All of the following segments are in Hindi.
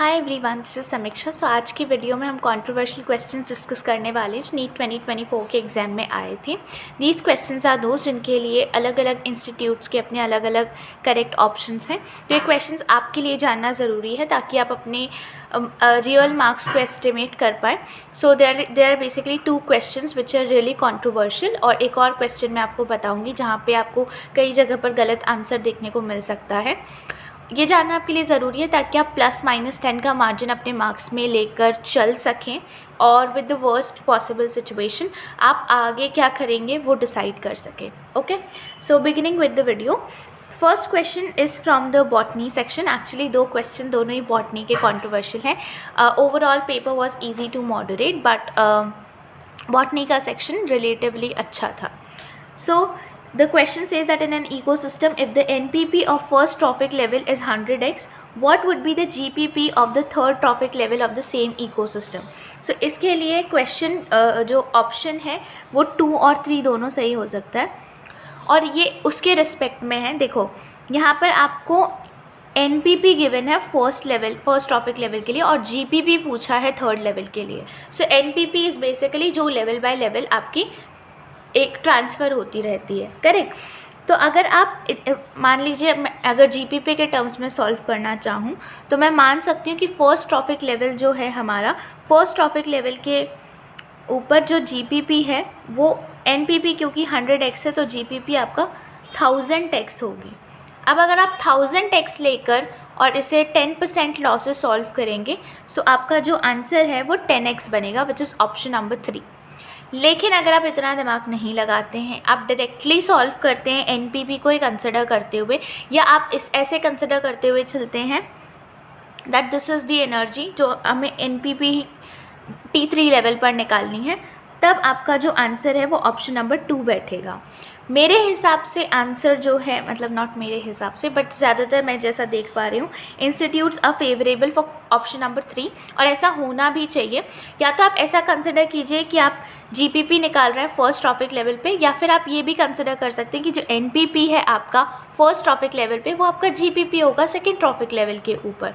हाय एवरीवन, दिस इज समीक्षा। सो आज की वीडियो में हम कंट्रोवर्शियल क्वेश्चंस डिस्कस करने वाले हैं जो नीट 2024 के एग्ज़ाम में आए थे। दीज क्वेश्चंस आर दोस्त जिनके लिए अलग अलग इंस्टीट्यूट्स के अपने अलग अलग करेक्ट ऑप्शंस हैं। तो ये क्वेश्चंस आपके लिए जानना ज़रूरी है ताकि आप अपने रियल मार्क्स को एस्टिमेट कर पाए। So there are basically 2 questions which are really controversial, और एक और क्वेश्चन मैं आपको बताऊँगी जहाँ पर आपको कई जगह पर गलत आंसर देखने को मिल सकता है। ये जानना आपके लिए ज़रूरी है ताकि आप +-10 का मार्जिन अपने मार्क्स में लेकर चल सकें और with the worst possible situation आप आगे क्या करेंगे वो डिसाइड कर सकें। Okay, so beginning with the video, first question is from the botany section. Actually 2 question दोनों ही बॉटनी के कॉन्ट्रोवर्शियल हैं। Overall paper was easy to moderate, but botany का सेक्शन रिलेटिवली अच्छा था। सो the question says that in an ecosystem, if the NPP of first trophic level is 100x, what would be the GPP of the third trophic level of the same ecosystem? So इसके लिए question जो ऑप्शन है वो 2 और 3 दोनों सही हो सकता है, और ये उसके रिस्पेक्ट में है। देखो यहाँ पर आपको NPP गिवन है फर्स्ट ट्रॉफिक लेवल के लिए, और GPP पूछा है थर्ड लेवल के लिए। सो NPP इज़ बेसिकली जो लेवल बाय लेवल आपकी एक ट्रांसफ़र होती रहती है, करेक्ट। तो अगर आप मान लीजिए अगर GPP के टर्म्स में सॉल्व करना चाहूँ तो मैं मान सकती हूँ कि फ़र्स्ट ट्रॉफिक लेवल जो है हमारा, फर्स्ट ट्रॉफिक लेवल के ऊपर जो GPP है वो NPP क्योंकि 100x है तो GPP आपका 1000x होगी। अब अगर आप 1000x लेकर और इसे 10% लॉस से सॉल्व करेंगे सो आपका जो आंसर है वो 10x बनेगा, विच इज़ ऑप्शन नंबर 3। लेकिन अगर आप इतना दिमाग नहीं लगाते हैं, आप डायरेक्टली सॉल्व करते हैं NPP को ही कंसिडर करते हुए, या आप ऐसे कंसिडर करते हुए चलते हैं that this is the energy जो हमें NPP T3 लेवल पर निकालनी है, तब आपका जो आंसर है वो ऑप्शन नंबर 2 बैठेगा। मेरे हिसाब से आंसर जो है, मतलब नॉट मेरे हिसाब से बट ज़्यादातर मैं जैसा देख पा रही हूँ, institutes are favourable for option number 3, और ऐसा होना भी चाहिए। या तो आप ऐसा कंसिडर कीजिए कि आप GPP निकाल रहे हैं फर्स्ट ट्रॉफिक लेवल पे, या फिर आप ये भी कंसिडर कर सकते हैं कि जो NPP है आपका फर्स्ट ट्रॉफिक लेवल पे वो आपका GPP होगा सेकेंड ट्रॉफिक लेवल के ऊपर,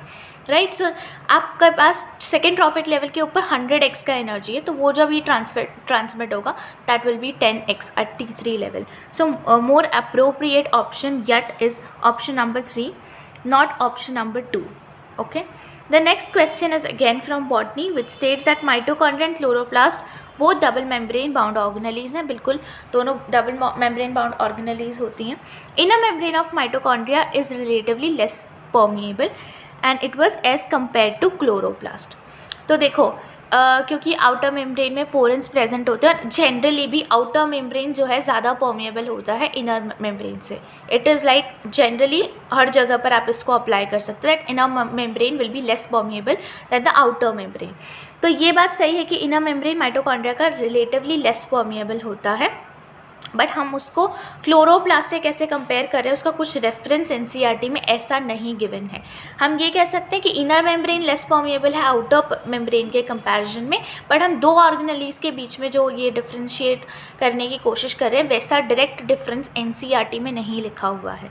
राइट। सो आपके पास सेकेंड ट्रॉफिक लेवल के ऊपर 100x का एनर्जी है, तो वो जब ये ट्रांसमिट होगा that will be 10x at T3 level. So more appropriate option yet is option number 3, not option number 2। okay, the next question is again from botany which states that mitochondria and chloroplast both double membrane bound organelles हैं। बिल्कुल दोनों डबल membrane bound organelles होती हैं। inner membrane of mitochondria is relatively less permeable and it was as compared to chloroplast। तो देखो क्योंकि आउटर मेम्ब्रेन में पोरेंस प्रेजेंट होते हैं, और जनरली भी आउटर मेम्ब्रेन जो है ज़्यादा परमिएबल होता है इनर मेम्ब्रेन से। इट इज़ लाइक जनरली हर जगह पर आप इसको अप्लाई कर सकते हैं, inner membrane will be less permeable than the outer membrane. तो ये बात सही है कि इनर मेम्ब्रेन माइटोकॉन्ड्रिया का रिलेटिवली लेस परमिएबल होता है, बट हम उसको क्लोरोप्लास्ट से कैसे कंपेयर कर रहे हैं उसका कुछ रेफरेंस NCERT में ऐसा नहीं गिवन है। हम ये कह सकते हैं कि इनर मेम्ब्रेन लेस परमिएबल है आउटर मेम्ब्रेन के कंपैरिजन में, बट हम 2 ऑर्गेनेलीज के बीच में जो ये डिफ्रेंशिएट करने की कोशिश कर रहे हैं वैसा डायरेक्ट डिफरेंस NCERT में नहीं लिखा हुआ है।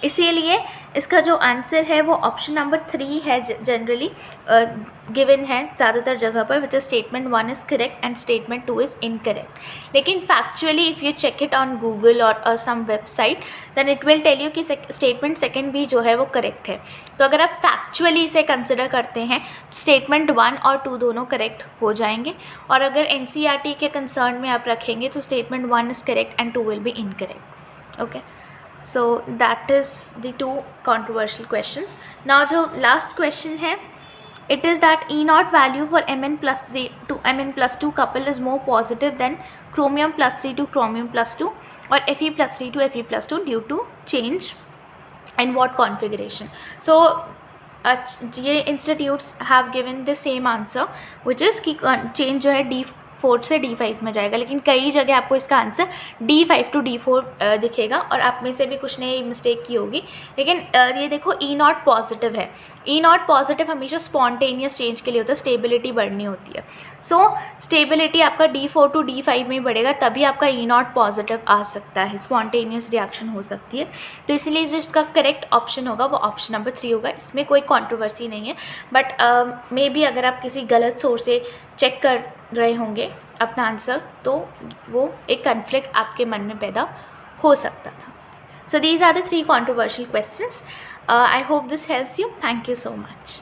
इसीलिए इसका जो आंसर है वो ऑप्शन नंबर 3 है, जनरली गिवन है ज़्यादातर जगह पर, which statement 1 is correct and statement 2 is incorrect. लेकिन factually if you check it on Google और some website then it will tell you कि स्टेटमेंट 2 भी जो है वो करेक्ट है। तो अगर आप फैक्चुअली इसे कंसिडर करते हैं स्टेटमेंट 1 और 2 दोनों करेक्ट हो जाएंगे, और अगर NCERT के कंसर्न में आप रखेंगे तो statement 1 is correct and 2 will be incorrect. Okay, so that is the 2 controversial questions. Now जो last question है, it is that E0 value for Mn+3 to Mn+2 couple is more positive than chromium+3 to chromium+2 or Fe+3 to Fe+2 due to change in what configuration? So ये institutes have given the same answer which is कि change जो है D4 से D5 में जाएगा, लेकिन कई जगह आपको इसका आंसर D5 to D4 दिखेगा और आप में से भी कुछ ने मिस्टेक की होगी। लेकिन ये देखो E0 पॉजिटिव है। E0 पॉजिटिव हमेशा स्पॉन्टेनियस चेंज के लिए होता है, स्टेबिलिटी बढ़नी होती है। सो स्टेबिलिटी आपका D4 to D5 में बढ़ेगा, तभी आपका E0 पॉजिटिव आ सकता है, स्पॉन्टेनियस रिएक्शन हो सकती है। तो इसलिए जो इसका करेक्ट ऑप्शन होगा वो ऑप्शन नंबर 3 होगा। इसमें कोई कंट्रोवर्सी नहीं है, बट मे बी अगर आप किसी गलत सोर्स से चेक कर रहे होंगे अपना आंसर तो वो एक कन्फ्लिक्ट आपके मन में पैदा हो सकता था। So these are the 3 controversial questions. I hope this helps you. Thank you so much.